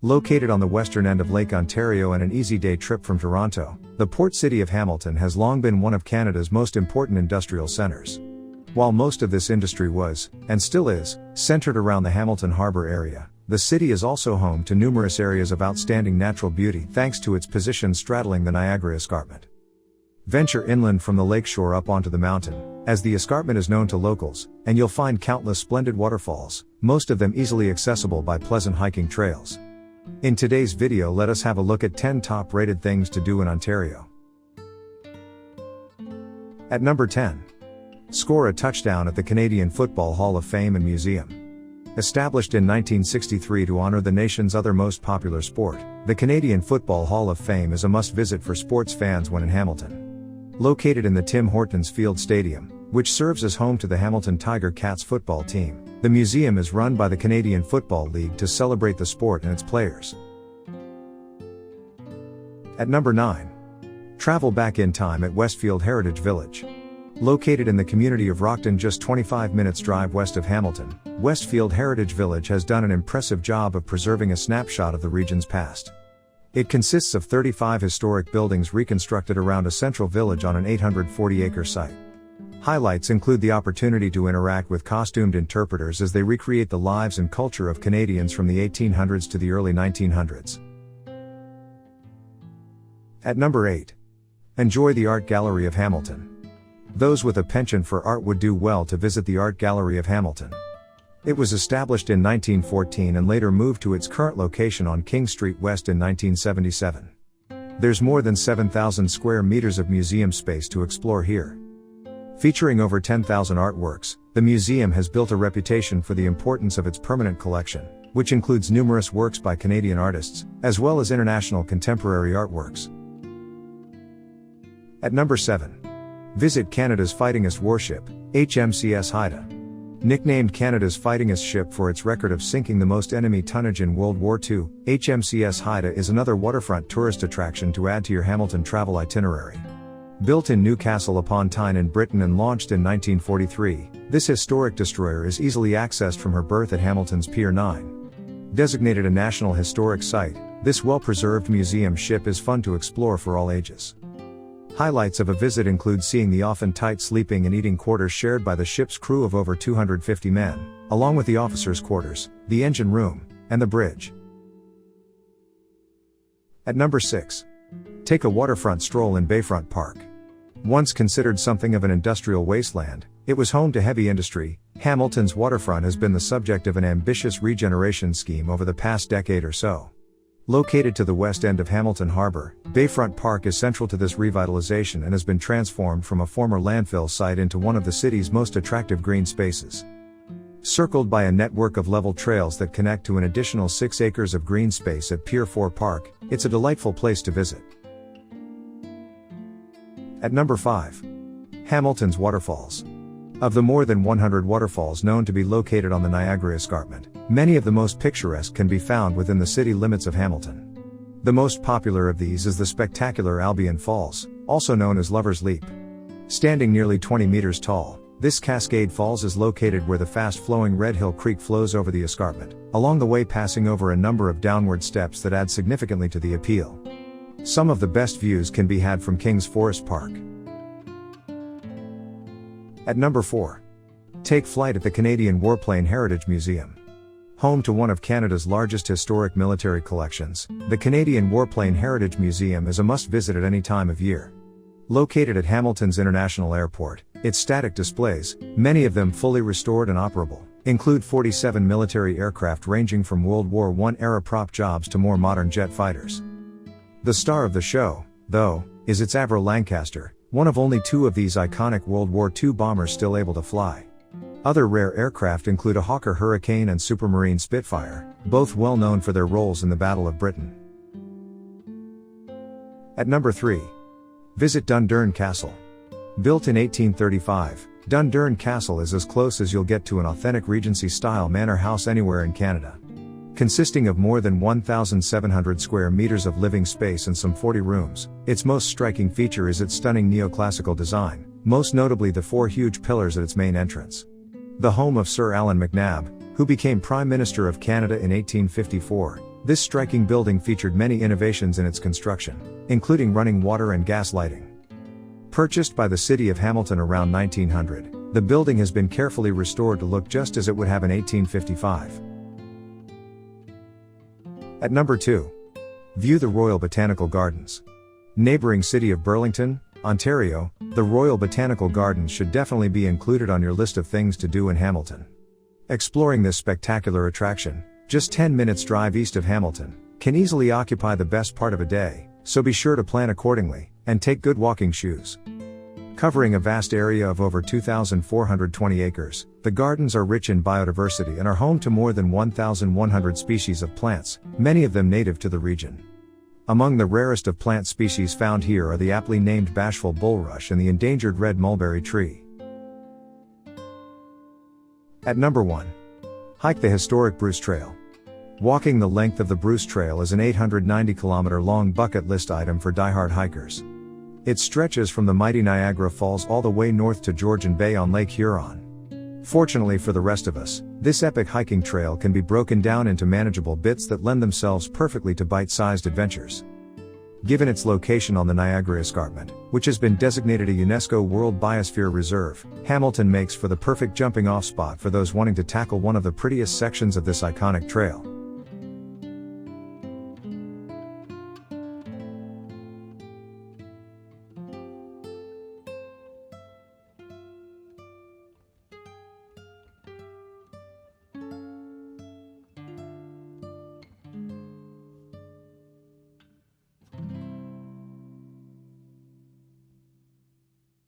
Located on the western end of Lake Ontario and an easy day trip from Toronto, the port city of Hamilton has long been one of Canada's most important industrial centres. While most of this industry was, and still is, centred around the Hamilton Harbour area, the city is also home to numerous areas of outstanding natural beauty thanks to its position straddling the Niagara Escarpment. Venture inland from the lakeshore up onto the mountain, as the escarpment is known to locals, and you'll find countless splendid waterfalls, most of them easily accessible by pleasant hiking trails. In today's video, let us have a look at 10 top-rated things to do in Ontario. At number 10. Score a touchdown at the Canadian Football Hall of Fame and Museum. Established in 1963 to honor the nation's other most popular sport, the Canadian Football Hall of Fame is a must-visit for sports fans when in Hamilton. Located in the Tim Hortons Field Stadium, which serves as home to the Hamilton Tiger Cats football team, the museum is run by the Canadian Football League to celebrate the sport and its players. At number 9. Travel back in time at Westfield Heritage Village. Located in the community of Rockton just 25 minutes drive west of Hamilton, Westfield Heritage Village has done an impressive job of preserving a snapshot of the region's past. It consists of 35 historic buildings reconstructed around a central village on an 840-acre site. Highlights include the opportunity to interact with costumed interpreters as they recreate the lives and culture of Canadians from the 1800s to the early 1900s. At number 8. Enjoy the Art Gallery of Hamilton. Those with a penchant for art would do well to visit the Art Gallery of Hamilton. It was established in 1914 and later moved to its current location on King Street West in 1977. There's more than 7,000 square meters of museum space to explore here. Featuring over 10,000 artworks, the museum has built a reputation for the importance of its permanent collection, which includes numerous works by Canadian artists, as well as international contemporary artworks. At number 7. Visit Canada's fightingest warship, HMCS Haida. Nicknamed Canada's fightingest ship for its record of sinking the most enemy tonnage in World War II, HMCS Haida is another waterfront tourist attraction to add to your Hamilton travel itinerary. Built in Newcastle upon Tyne in Britain and launched in 1943, this historic destroyer is easily accessed from her berth at Hamilton's Pier 9. Designated a National Historic Site, this well-preserved museum ship is fun to explore for all ages. Highlights of a visit include seeing the often tight sleeping and eating quarters shared by the ship's crew of over 250 men, along with the officers' quarters, the engine room, and the bridge. At number 6. Take a waterfront stroll in Bayfront Park. Once considered something of an industrial wasteland, it was home to heavy industry. Hamilton's waterfront has been the subject of an ambitious regeneration scheme over the past decade or so. Located to the west end of Hamilton Harbour, Bayfront Park is central to this revitalization and has been transformed from a former landfill site into one of the city's most attractive green spaces. Circled by a network of level trails that connect to an additional 6 acres of green space at Pier 4 Park, it's a delightful place to visit. At number 5. Hamilton's Waterfalls. Of the more than 100 waterfalls known to be located on the Niagara Escarpment, many of the most picturesque can be found within the city limits of Hamilton. The most popular of these is the spectacular Albion Falls, also known as Lover's Leap. Standing nearly 20 meters tall, this Cascade Falls is located where the fast-flowing Red Hill Creek flows over the escarpment, along the way passing over a number of downward steps that add significantly to the appeal. Some of the best views can be had from King's Forest Park. At number 4. Take flight at the Canadian Warplane Heritage Museum. Home to one of Canada's largest historic military collections, the Canadian Warplane Heritage Museum is a must-visit at any time of year. Located at Hamilton's International Airport, its static displays, many of them fully restored and operable, include 47 military aircraft ranging from World War I era prop jobs to more modern jet fighters. The star of the show, though, is its Avro Lancaster, one of only 2 of these iconic World War II bombers still able to fly. Other rare aircraft include a Hawker Hurricane and Supermarine Spitfire, both well known for their roles in the Battle of Britain. At number 3. Visit Dundurn Castle. Built in 1835, Dundurn Castle is as close as you'll get to an authentic Regency-style manor house anywhere in Canada. Consisting of more than 1,700 square meters of living space and some 40 rooms, its most striking feature is its stunning neoclassical design, most notably the 4 huge pillars at its main entrance. The home of Sir Allan MacNab, who became Prime Minister of Canada in 1854, This striking building featured many innovations in its construction, including running water and gas lighting. Purchased by the city of Hamilton around 1900, the building has been carefully restored to look just as it would have in 1855. At number 2. View the Royal Botanical Gardens. Neighboring city of Burlington, Ontario, the Royal Botanical Gardens should definitely be included on your list of things to do in Hamilton. Exploring this spectacular attraction, just 10 minutes drive east of Hamilton, can easily occupy the best part of a day, so be sure to plan accordingly, and take good walking shoes. Covering a vast area of over 2,420 acres, the gardens are rich in biodiversity and are home to more than 1,100 species of plants, many of them native to the region. Among the rarest of plant species found here are the aptly named bashful bulrush and the endangered red mulberry tree. At number 1. Hike the historic Bruce Trail. Walking the length of the Bruce Trail is an 890-kilometer-long bucket list item for die-hard hikers. It stretches from the mighty Niagara Falls all the way north to Georgian Bay on Lake Huron. Fortunately for the rest of us, this epic hiking trail can be broken down into manageable bits that lend themselves perfectly to bite-sized adventures. Given its location on the Niagara Escarpment, which has been designated a UNESCO World Biosphere Reserve, Hamilton makes for the perfect jumping-off spot for those wanting to tackle one of the prettiest sections of this iconic trail.